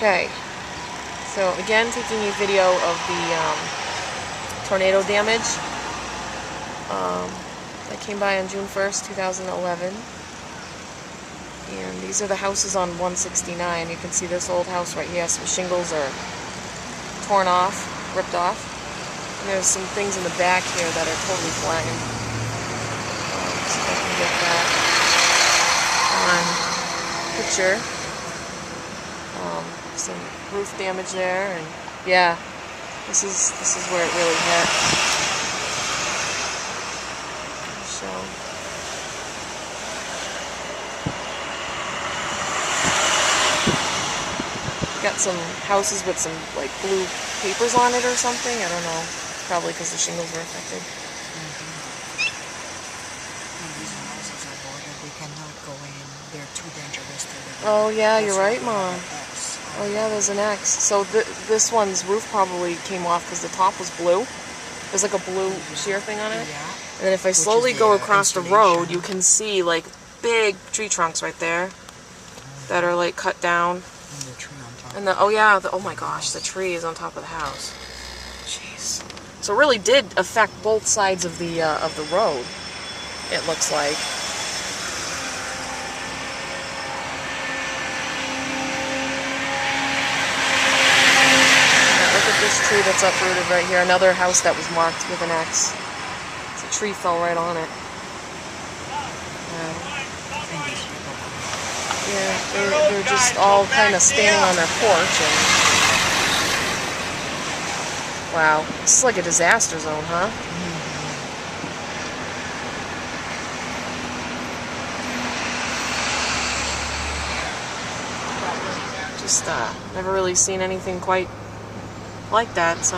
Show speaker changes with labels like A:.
A: Okay, so again taking a video of the tornado damage that came by on June 1st, 2011. And these are the houses on 169. You can see this old house right here. Some shingles are torn off, ripped off. And there's some things in the back here that are totally flattened. So I can get that on picture. Some roof damage there, and yeah, this is where it really hit. So got some houses with some like blue papers on it or something. I don't know. It's probably because the shingles were affected.
B: These houses are boarded. We cannot go in. They're too dangerous to live in.
A: Oh yeah, you're right, Mom. Oh yeah, there's an X. So this one's roof probably came off because the top was blue. There's like a blue sheer thing on it.
B: Yeah.
A: And then if I slowly go across the road, you can see like big tree trunks right there that are like cut down.
B: And the tree on top.
A: And oh yeah, oh my gosh, the tree is on top of the house. Jeez. So it really did affect both sides of the road. It looks like. This tree that's uprooted right here, another house that was marked with an X. So a tree fell right on it. Yeah, they're just all kind of standing on their porch. And wow, this is like a disaster zone, huh? Just never really seen anything quite like that, so